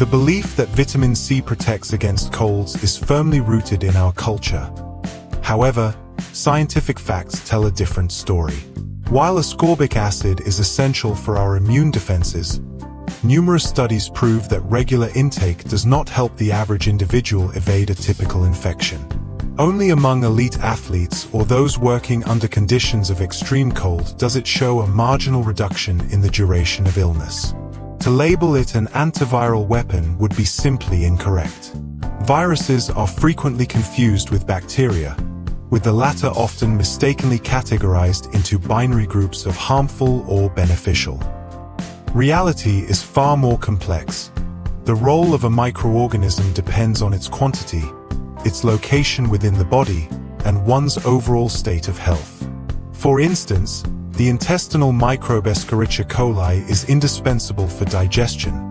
The belief that vitamin C protects against colds is firmly rooted in our culture. However, scientific facts tell a different story. While ascorbic acid is essential for our immune defenses, numerous studies prove that regular intake does not help the average individual evade a typical infection. Only among elite athletes or those working under conditions of extreme cold does it show a marginal reduction in the duration of illness. To label it an antiviral weapon would be simply incorrect. Viruses are frequently confused with bacteria, with the latter often mistakenly categorized into binary groups of harmful or beneficial. Reality is far more complex. The role of a microorganism depends on its quantity, its location within the body, and one's overall state of health. For instance, the intestinal microbe Escherichia coli is indispensable for digestion,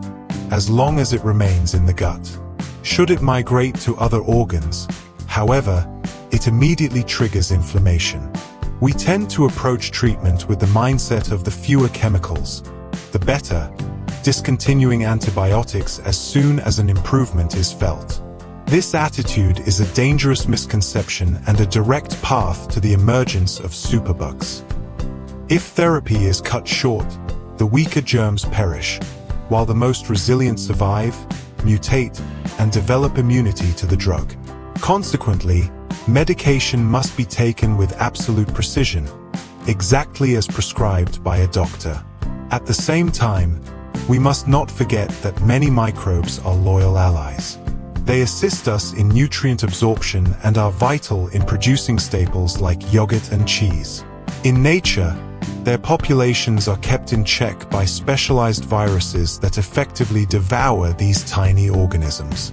as long as it remains in the gut. Should it migrate to other organs, however, it immediately triggers inflammation. We tend to approach treatment with the mindset of the fewer chemicals, the better, discontinuing antibiotics as soon as an improvement is felt. This attitude is a dangerous misconception and a direct path to the emergence of superbugs. If therapy is cut short, the weaker germs perish, while the most resilient survive, mutate, and develop immunity to the drug. Consequently, medication must be taken with absolute precision, exactly as prescribed by a doctor. At the same time, we must not forget that many microbes are loyal allies. They assist us in nutrient absorption and are vital in producing staples like yogurt and cheese. In nature, their populations are kept in check by specialized viruses that effectively devour these tiny organisms.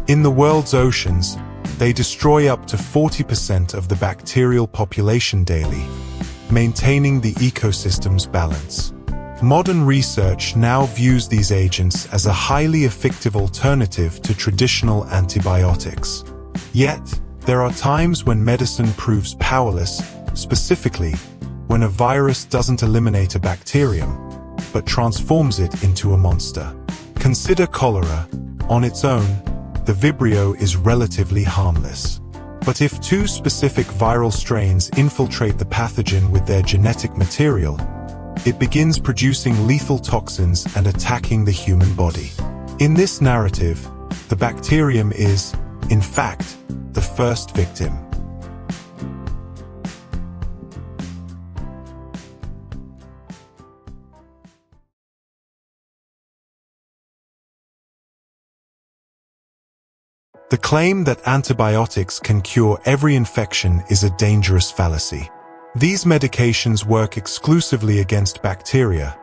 In the world's oceans, they destroy up to 40% of the bacterial population daily, maintaining the ecosystem's balance. Modern research now views these agents as a highly effective alternative to traditional antibiotics. Yet, there are times when medicine proves powerless, specifically when a virus doesn't eliminate a bacterium, but transforms it into a monster. Consider cholera. On its own, the Vibrio is relatively harmless. But if two specific viral strains infiltrate the pathogen with their genetic material, it begins producing lethal toxins and attacking the human body. In this narrative, the bacterium is, in fact, the first victim. The claim that antibiotics can cure every infection is a dangerous fallacy. These medications work exclusively against bacteria,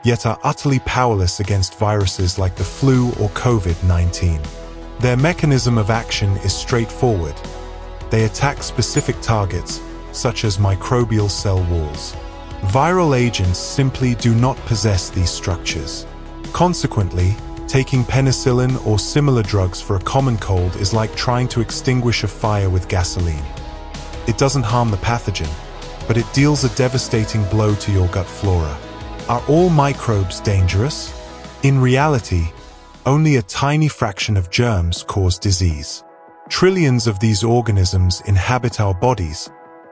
yet are utterly powerless against viruses like the flu or COVID-19. Their mechanism of action is straightforward. They attack specific targets, such as microbial cell walls. Viral agents simply do not possess these structures. Consequently, taking penicillin or similar drugs for a common cold is like trying to extinguish a fire with gasoline. It doesn't harm the pathogen, but it deals a devastating blow to your gut flora. Are all microbes dangerous? In reality, only a tiny fraction of germs cause disease. Trillions of these organisms inhabit our bodies,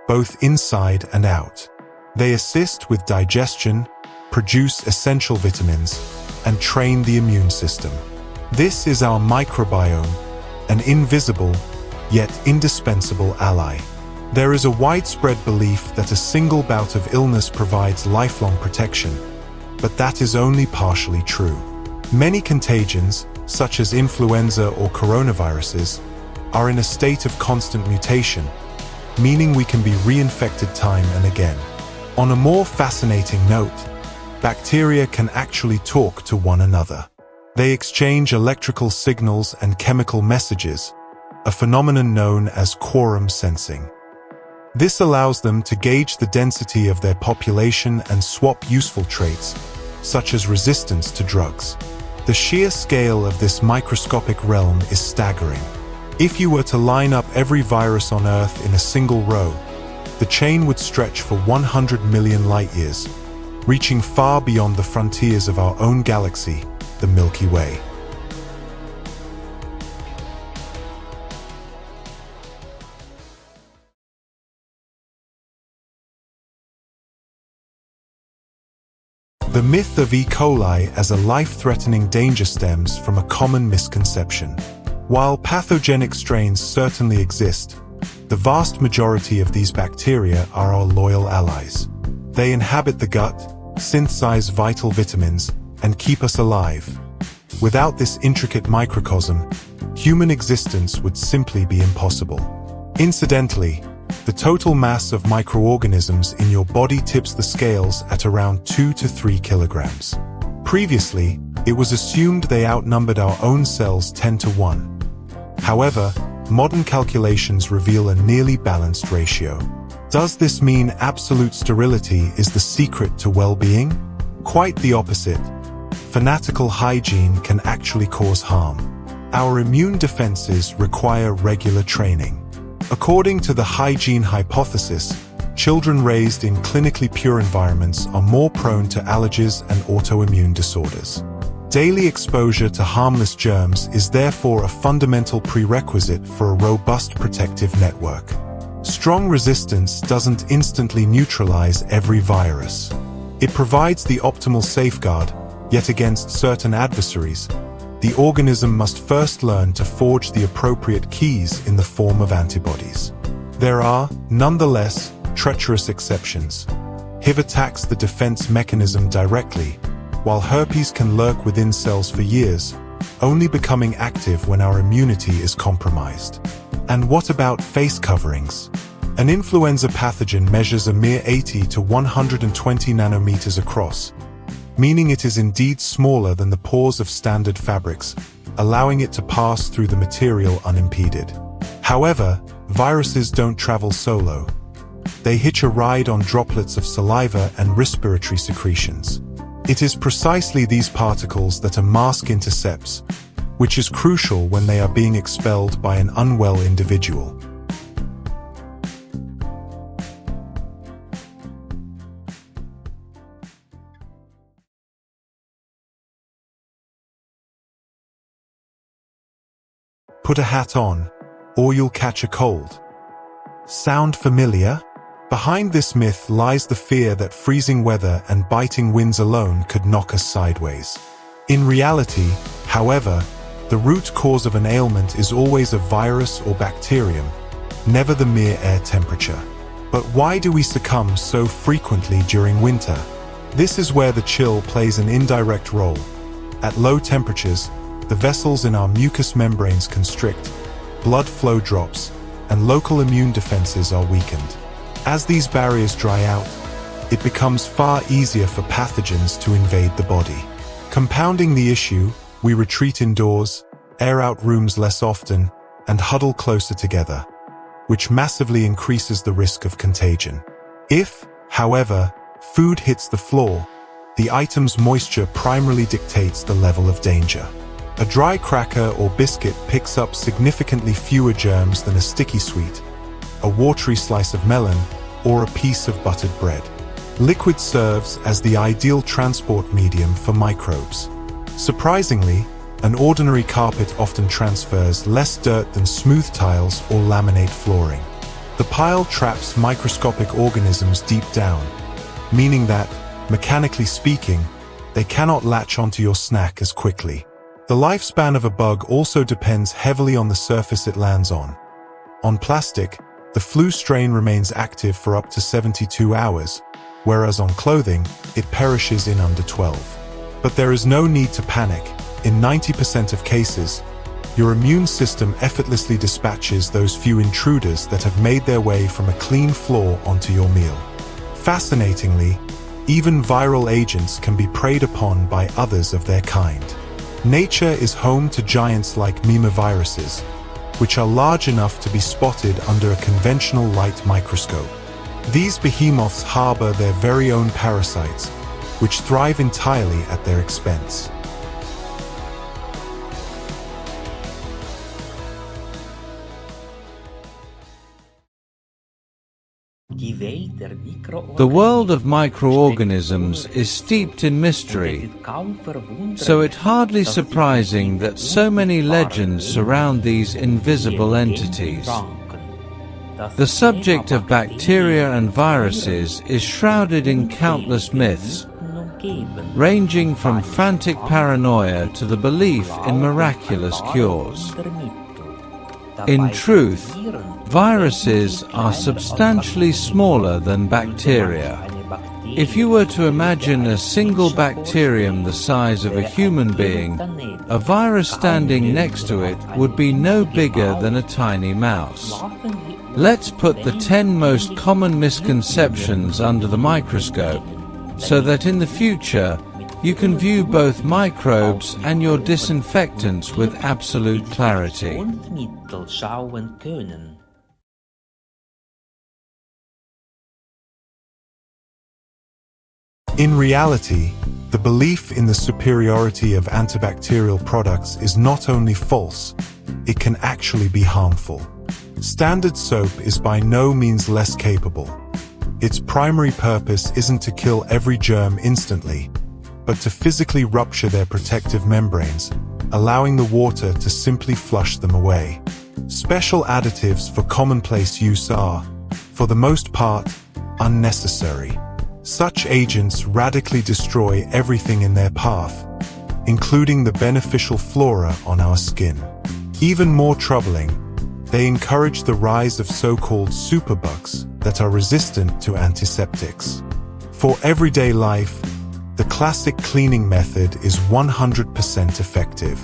both inside and out. They assist with digestion, produce essential vitamins, and train the immune system. This is our microbiome, an invisible, yet indispensable ally. There is a widespread belief that a single bout of illness provides lifelong protection, but that is only partially true. Many contagions, such as influenza or coronaviruses, are in a state of constant mutation, meaning we can be reinfected time and again. On a more fascinating note, bacteria can actually talk to one another. They exchange electrical signals and chemical messages, a phenomenon known as quorum sensing. This allows them to gauge the density of their population and swap useful traits, such as resistance to drugs. The sheer scale of this microscopic realm is staggering. If you were to line up every virus on Earth in a single row, the chain would stretch for 100 million light-years, reaching far beyond the frontiers of our own galaxy, the Milky Way. The myth of E. coli as a life-threatening danger stems from a common misconception. While pathogenic strains certainly exist, the vast majority of these bacteria are our loyal allies. They inhabit the gut, synthesize vital vitamins, and keep us alive. Without this intricate microcosm, human existence would simply be impossible. Incidentally, the total mass of microorganisms in your body tips the scales at around 2 to 3 kilograms. Previously, it was assumed they outnumbered our own cells 10 to 1. However, modern calculations reveal a nearly balanced ratio. Does this mean absolute sterility is the secret to well-being? Quite the opposite. Fanatical hygiene can actually cause harm. Our immune defenses require regular training. According to the hygiene hypothesis, children raised in clinically pure environments are more prone to allergies and autoimmune disorders. Daily exposure to harmless germs is therefore a fundamental prerequisite for a robust protective network. Strong resistance doesn't instantly neutralize every virus. It provides the optimal safeguard, yet against certain adversaries, the organism must first learn to forge the appropriate keys in the form of antibodies. There are, nonetheless, treacherous exceptions. HIV attacks the defense mechanism directly, while herpes can lurk within cells for years, only becoming active when our immunity is compromised. And what about face coverings? An influenza pathogen measures a mere 80 to 120 nanometers across, meaning it is indeed smaller than the pores of standard fabrics, allowing it to pass through the material unimpeded. However, viruses don't travel solo. They hitch a ride on droplets of saliva and respiratory secretions. It is precisely these particles that a mask intercepts, which is crucial when they are being expelled by an unwell individual. Put a hat on, or you'll catch a cold. Sound familiar? Behind this myth lies the fear that freezing weather and biting winds alone could knock us sideways. In reality, however, the root cause of an ailment is always a virus or bacterium, never the mere air temperature. But why do we succumb so frequently during winter? This is where the chill plays an indirect role. At low temperatures, the vessels in our mucous membranes constrict, blood flow drops, and local immune defenses are weakened. As these barriers dry out, it becomes far easier for pathogens to invade the body. Compounding the issue, we retreat indoors, air out rooms less often, and huddle closer together, which massively increases the risk of contagion. If, however, food hits the floor, the item's moisture primarily dictates the level of danger. A dry cracker or biscuit picks up significantly fewer germs than a sticky sweet, a watery slice of melon, or a piece of buttered bread. Liquid serves as the ideal transport medium for microbes. Surprisingly, an ordinary carpet often transfers less dirt than smooth tiles or laminate flooring. The pile traps microscopic organisms deep down, meaning that, mechanically speaking, they cannot latch onto your snack as quickly. The lifespan of a bug also depends heavily on the surface it lands on. On plastic, the flu strain remains active for up to 72 hours, whereas on clothing, it perishes in under 12. But there is no need to panic. In 90% of cases, your immune system effortlessly dispatches those few intruders that have made their way from a clean floor onto your meal. Fascinatingly, even viral agents can be preyed upon by others of their kind. Nature is home to giants like mimoviruses, which are large enough to be spotted under a conventional light microscope. These behemoths harbor their very own parasites, which thrive entirely at their expense. The world of microorganisms is steeped in mystery, so it's hardly surprising that so many legends surround these invisible entities. The subject of bacteria and viruses is shrouded in countless myths, ranging from frantic paranoia to the belief in miraculous cures. In truth, viruses are substantially smaller than bacteria. If you were to imagine a single bacterium the size of a human being, a virus standing next to it would be no bigger than a tiny mouse. Let's put the 10 most common misconceptions under the microscope, so that in the future, you can view both microbes and your disinfectants with absolute clarity. In reality, the belief in the superiority of antibacterial products is not only false, it can actually be harmful. Standard soap is by no means less capable. Its primary purpose isn't to kill every germ instantly, but to physically rupture their protective membranes, allowing the water to simply flush them away. Special additives for commonplace use are, for the most part, unnecessary. Such agents radically destroy everything in their path, including the beneficial flora on our skin. Even more troubling, they encourage the rise of so-called superbugs that are resistant to antiseptics. For everyday life, the classic cleaning method is 100% effective.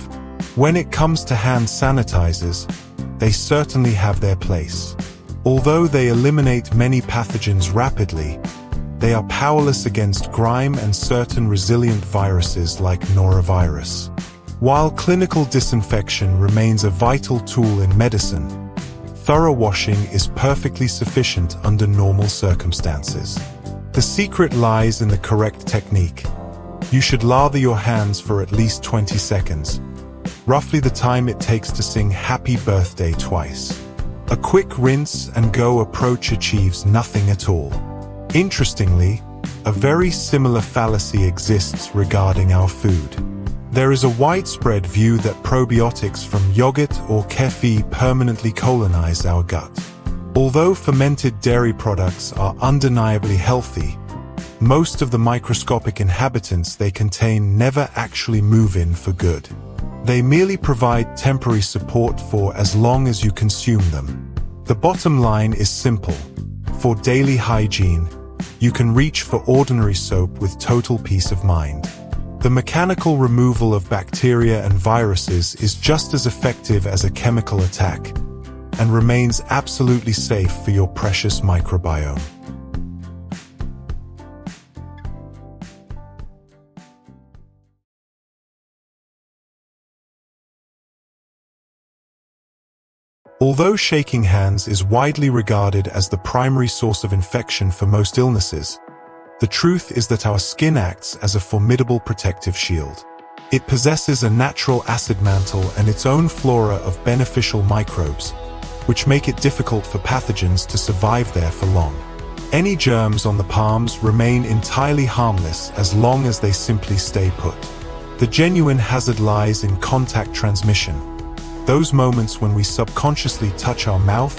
When it comes to hand sanitizers, they certainly have their place. Although they eliminate many pathogens rapidly, they are powerless against grime and certain resilient viruses like norovirus. While clinical disinfection remains a vital tool in medicine, thorough washing is perfectly sufficient under normal circumstances. The secret lies in the correct technique. You should lather your hands for at least 20 seconds, roughly the time it takes to sing Happy Birthday twice. A quick rinse and go approach achieves nothing at all. Interestingly, a very similar fallacy exists regarding our food. There is a widespread view that probiotics from yogurt or kefir permanently colonize our gut. Although fermented dairy products are undeniably healthy, most of the microscopic inhabitants they contain never actually move in for good. They merely provide temporary support for as long as you consume them. The bottom line is simple. For daily hygiene, you can reach for ordinary soap with total peace of mind. The mechanical removal of bacteria and viruses is just as effective as a chemical attack, and remains absolutely safe for your precious microbiome. Although shaking hands is widely regarded as the primary source of infection for most illnesses, the truth is that our skin acts as a formidable protective shield. It possesses a natural acid mantle and its own flora of beneficial microbes, which make it difficult for pathogens to survive there for long. Any germs on the palms remain entirely harmless as long as they simply stay put. The genuine hazard lies in contact transmission, those moments when we subconsciously touch our mouth,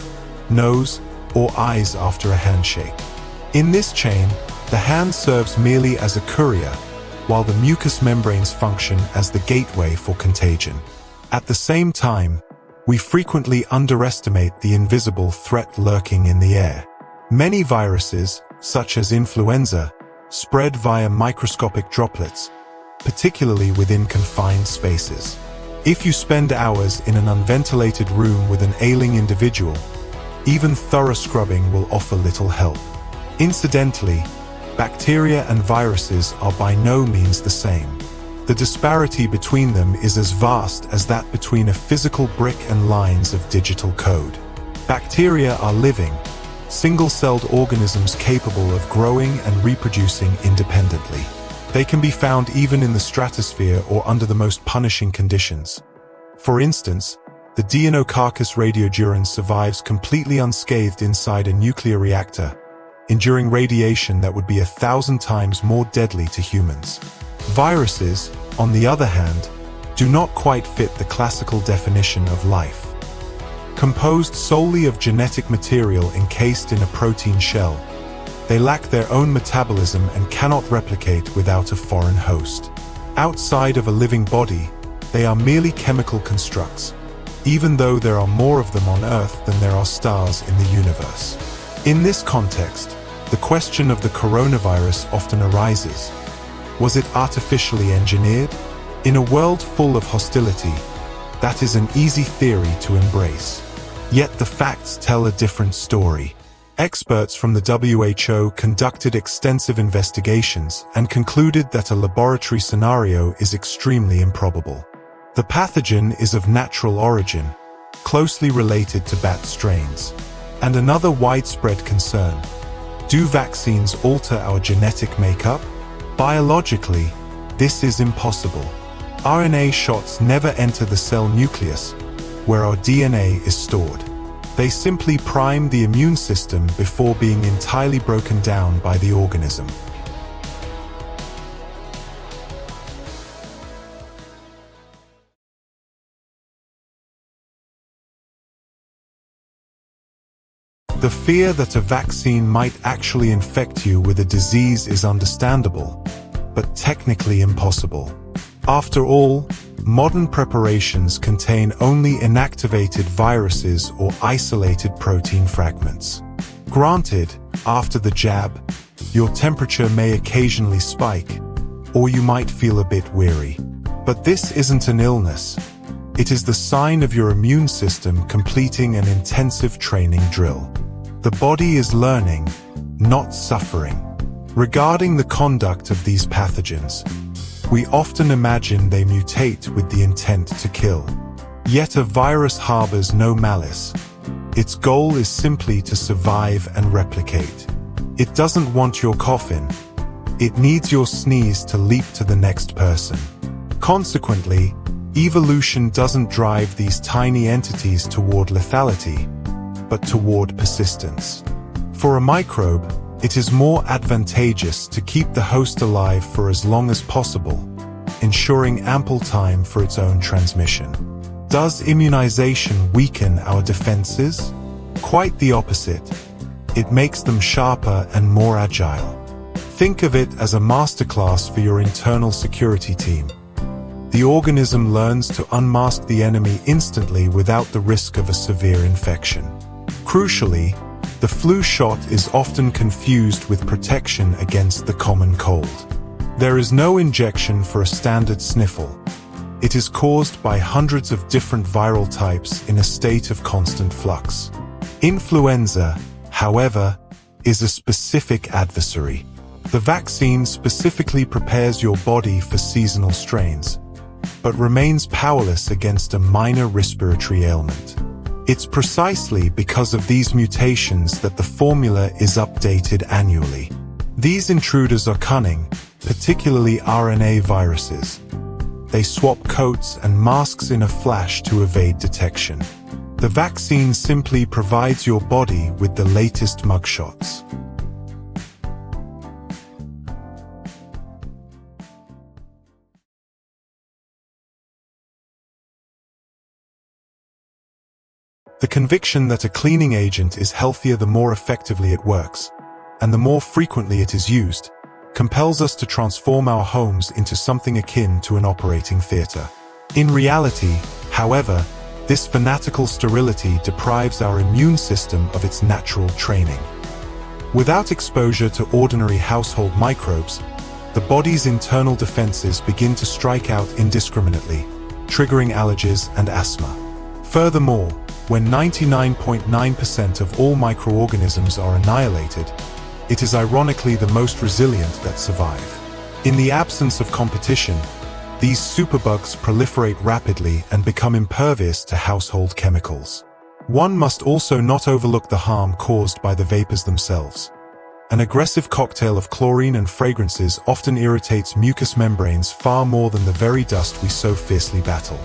nose, or eyes after a handshake. In this chain, the hand serves merely as a courier, while the mucous membranes function as the gateway for contagion. At the same time, we frequently underestimate the invisible threat lurking in the air. Many viruses, such as influenza, spread via microscopic droplets, particularly within confined spaces. If you spend hours in an unventilated room with an ailing individual, even thorough scrubbing will offer little help. Incidentally, bacteria and viruses are by no means the same. The disparity between them is as vast as that between a physical brick and lines of digital code. Bacteria are living, single-celled organisms capable of growing and reproducing independently. They can be found even in the stratosphere or under the most punishing conditions. For instance, the Deinococcus radiodurans survives completely unscathed inside a nuclear reactor, enduring radiation that would be 1,000 times more deadly to humans. Viruses, on the other hand, do not quite fit the classical definition of life. Composed solely of genetic material encased in a protein shell, They lack their own metabolism and cannot replicate without a foreign host. Outside of a living body, they are merely chemical constructs, even though there are more of them on Earth than there are stars in the universe. In this context, the question of the coronavirus often arises. Was it artificially engineered? In a world full of hostility, that is an easy theory to embrace. Yet the facts tell a different story. Experts from the WHO conducted extensive investigations and concluded that a laboratory scenario is extremely improbable. The pathogen is of natural origin, closely related to bat strains. And another widespread concern: do vaccines alter our genetic makeup? Biologically, this is impossible. RNA shots never enter the cell nucleus, where our DNA is stored. They simply prime the immune system before being entirely broken down by the organism. The fear that a vaccine might actually infect you with a disease is understandable, but technically impossible. After all, modern preparations contain only inactivated viruses or isolated protein fragments. Granted, after the jab, your temperature may occasionally spike, or you might feel a bit weary. But this isn't an illness. It is the sign of your immune system completing an intensive training drill. The body is learning, not suffering. Regarding the conduct of these pathogens, we often imagine they mutate with the intent to kill. Yet a virus harbors no malice. Its goal is simply to survive and replicate. It doesn't want your coffin. It needs your sneeze to leap to the next person. Consequently, evolution doesn't drive these tiny entities toward lethality, but toward persistence. For a microbe, it is more advantageous to keep the host alive for as long as possible, ensuring ample time for its own transmission. Does immunization weaken our defenses? Quite the opposite. It makes them sharper and more agile. Think of it as a masterclass for your internal security team. The organism learns to unmask the enemy instantly without the risk of a severe infection. Crucially, the flu shot is often confused with protection against the common cold. There is no injection for a standard sniffle. It is caused by hundreds of different viral types in a state of constant flux. Influenza, however, is a specific adversary. The vaccine specifically prepares your body for seasonal strains, but remains powerless against a minor respiratory ailment. It's precisely because of these mutations that the formula is updated annually. These intruders are cunning, particularly RNA viruses. They swap coats and masks in a flash to evade detection. The vaccine simply provides your body with the latest mugshots. The conviction that a cleaning agent is healthier the more effectively it works, and the more frequently it is used, compels us to transform our homes into something akin to an operating theater. In reality, however, this fanatical sterility deprives our immune system of its natural training. Without exposure to ordinary household microbes, the body's internal defenses begin to strike out indiscriminately, triggering allergies and asthma. Furthermore, when 99.9% of all microorganisms are annihilated, it is ironically the most resilient that survive. In the absence of competition, these superbugs proliferate rapidly and become impervious to household chemicals. One must also not overlook the harm caused by the vapors themselves. An aggressive cocktail of chlorine and fragrances often irritates mucous membranes far more than the very dust we so fiercely battle.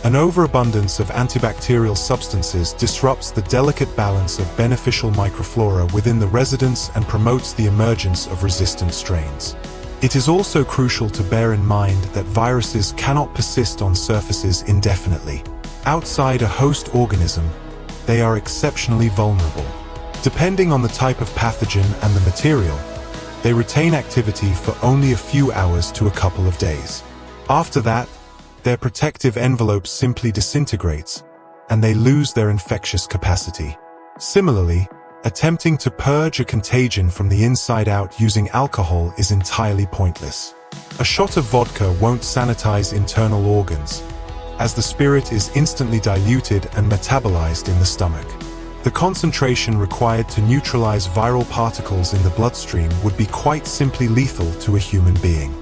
An overabundance of antibacterial substances disrupts the delicate balance of beneficial microflora within the residence and promotes the emergence of resistant strains. It is also crucial to bear in mind that viruses cannot persist on surfaces indefinitely. Outside a host organism, they are exceptionally vulnerable. Depending on the type of pathogen and the material, they retain activity for only a few hours to a couple of days. After that, their protective envelope simply disintegrates, and they lose their infectious capacity. Similarly, attempting to purge a contagion from the inside out using alcohol is entirely pointless. A shot of vodka won't sanitize internal organs, as the spirit is instantly diluted and metabolized in the stomach. The concentration required to neutralize viral particles in the bloodstream would be quite simply lethal to a human being.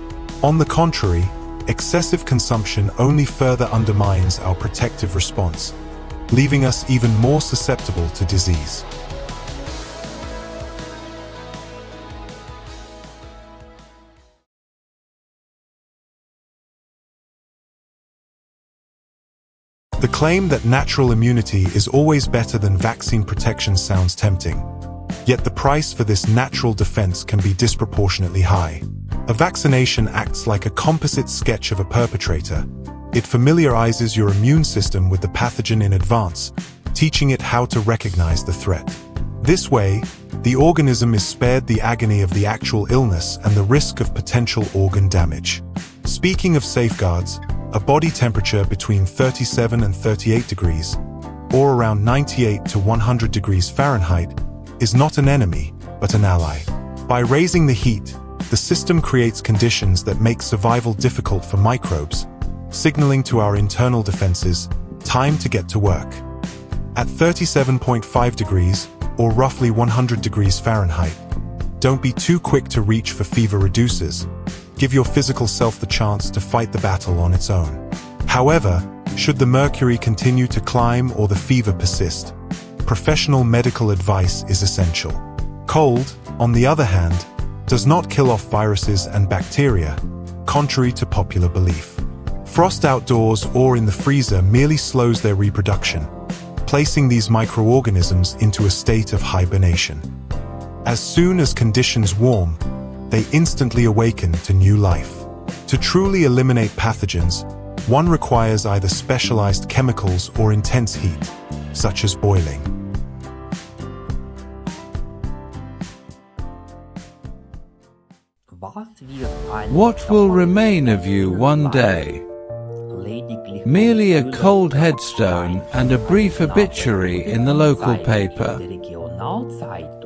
On the contrary, excessive consumption only further undermines our protective response, leaving us even more susceptible to disease. The claim that natural immunity is always better than vaccine protection sounds tempting. Yet the price for this natural defense can be disproportionately high. A vaccination acts like a composite sketch of a perpetrator. It familiarizes your immune system with the pathogen in advance, teaching it how to recognize the threat. This way, the organism is spared the agony of the actual illness and the risk of potential organ damage. Speaking of safeguards, a body temperature between 37 and 38 degrees, or around 98 to 100 degrees Fahrenheit, is not an enemy, but an ally. By raising the heat, the system creates conditions that make survival difficult for microbes, signaling to our internal defenses, time to get to work. At 37.5 degrees, or roughly 100 degrees Fahrenheit, don't be too quick to reach for fever reducers. Give your physical self the chance to fight the battle on its own. However, should the mercury continue to climb or the fever persist, professional medical advice is essential. Cold, on the other hand, does not kill off viruses and bacteria, contrary to popular belief. Frost outdoors or in the freezer merely slows their reproduction, placing these microorganisms into a state of hibernation. As soon as conditions warm, they instantly awaken to new life. To truly eliminate pathogens, one requires either specialized chemicals or intense heat, such as boiling. What will remain of you one day? Merely a cold headstone and a brief obituary in the local paper.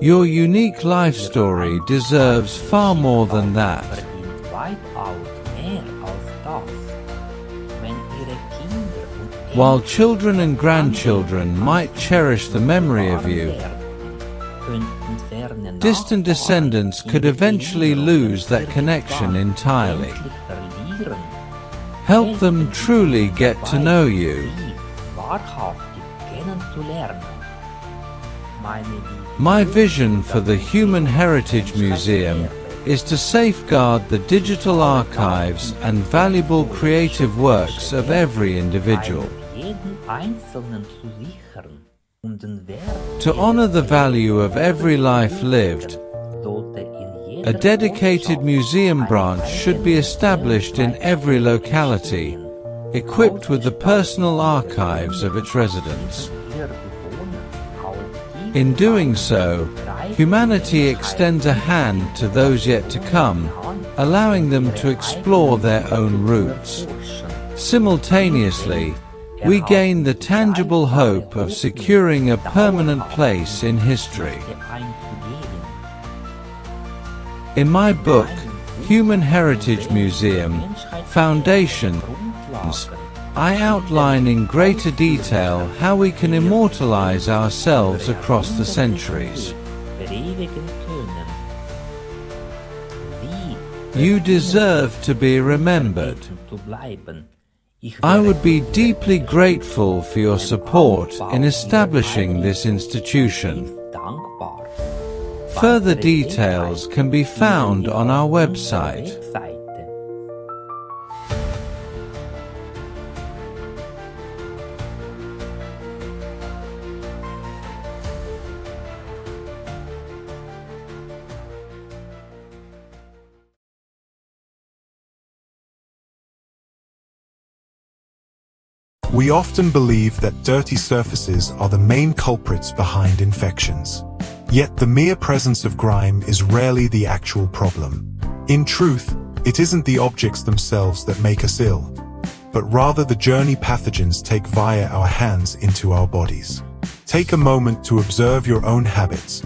Your unique life story deserves far more than that. While children and grandchildren might cherish the memory of you, distant descendants could eventually lose that connection entirely. Help them truly get to know you. My vision for the Human Heritage Museum is to safeguard the digital archives and valuable creative works of every individual. To honor the value of every life lived, a dedicated museum branch should be established in every locality, equipped with the personal archives of its residents. In doing so, humanity extends a hand to those yet to come, allowing them to explore their own roots. Simultaneously, we gain the tangible hope of securing a permanent place in history. In my book, Human Heritage Museum, Foundations, I outline in greater detail how we can immortalize ourselves across the centuries. You deserve to be remembered. I would be deeply grateful for your support in establishing this institution. Further details can be found on our website. We often believe that dirty surfaces are the main culprits behind infections. Yet the mere presence of grime is rarely the actual problem. In truth, it isn't the objects themselves that make us ill, but rather the journey pathogens take via our hands into our bodies. Take a moment to observe your own habits.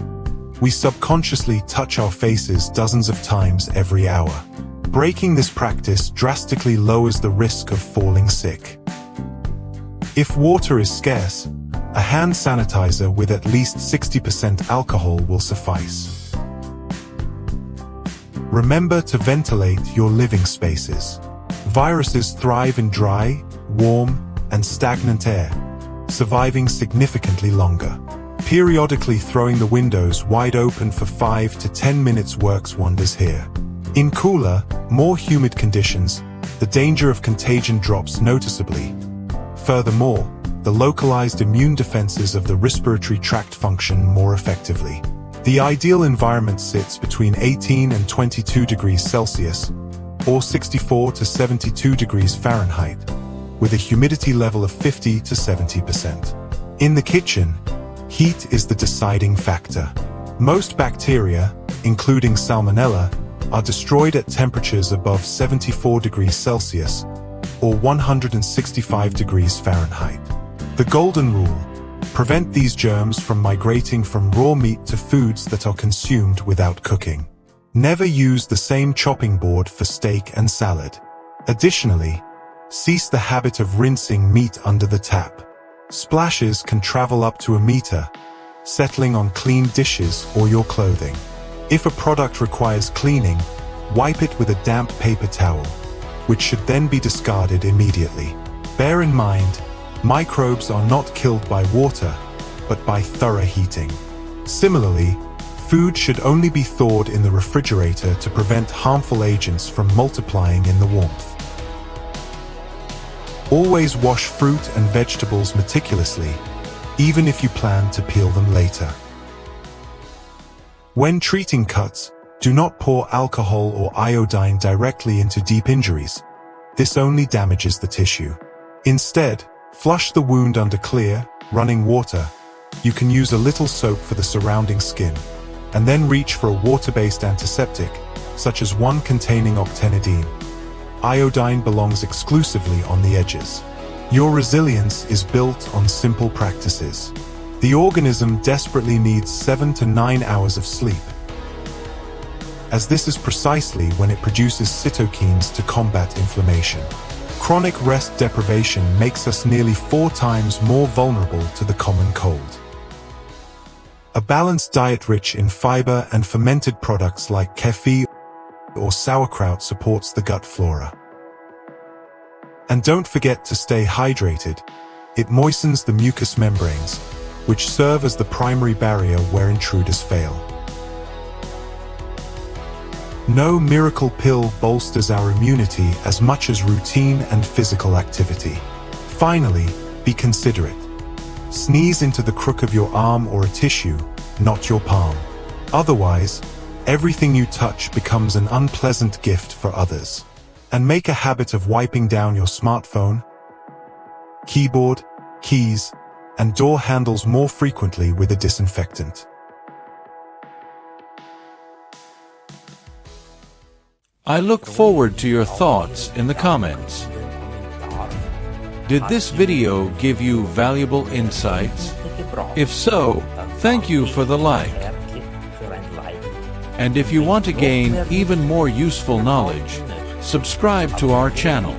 We subconsciously touch our faces dozens of times every hour. Breaking this practice drastically lowers the risk of falling sick. If water is scarce, a hand sanitizer with at least 60% alcohol will suffice. Remember to ventilate your living spaces. Viruses thrive in dry, warm, and stagnant air, surviving significantly longer. Periodically throwing the windows wide open for 5 to 10 minutes works wonders here. In cooler, more humid conditions, the danger of contagion drops noticeably. Furthermore, the localized immune defenses of the respiratory tract function more effectively. The ideal environment sits between 18 and 22 degrees Celsius, or 64 to 72 degrees Fahrenheit, with a humidity level of 50 to 70%. In the kitchen, heat is the deciding factor. Most bacteria, including Salmonella, are destroyed at temperatures above 74 degrees Celsius, or 165 degrees Fahrenheit. The golden rule: prevent these germs from migrating from raw meat to foods that are consumed without cooking. Never use the same chopping board for steak and salad. Additionally, cease the habit of rinsing meat under the tap. Splashes can travel up to a meter, settling on clean dishes or your clothing. If a product requires cleaning, wipe it with a damp paper towel, which should then be discarded immediately. Bear in mind, microbes are not killed by water, but by thorough heating. Similarly, food should only be thawed in the refrigerator to prevent harmful agents from multiplying in the warmth. Always wash fruit and vegetables meticulously, even if you plan to peel them later. When treating cuts, do not pour alcohol or iodine directly into deep injuries. This only damages the tissue. Instead, flush the wound under clear, running water. You can use a little soap for the surrounding skin, and then reach for a water-based antiseptic, such as one containing octenidine. Iodine belongs exclusively on the edges. Your resilience is built on simple practices. The organism desperately needs 7 to 9 hours of sleep, as this is precisely when it produces cytokines to combat inflammation. Chronic rest deprivation makes us nearly 4 times more vulnerable to the common cold. A balanced diet rich in fiber and fermented products like kefir or sauerkraut supports the gut flora. And don't forget to stay hydrated. It moistens the mucous membranes, which serve as the primary barrier where intruders fail. No miracle pill bolsters our immunity as much as routine and physical activity. Finally, be considerate. Sneeze into the crook of your arm or a tissue, not your palm. Otherwise, everything you touch becomes an unpleasant gift for others. And make a habit of wiping down your smartphone, keyboard, keys, and door handles more frequently with a disinfectant. I look forward to your thoughts in the comments. Did this video give you valuable insights? If so, thank you for the like. And if you want to gain even more useful knowledge, subscribe to our channel.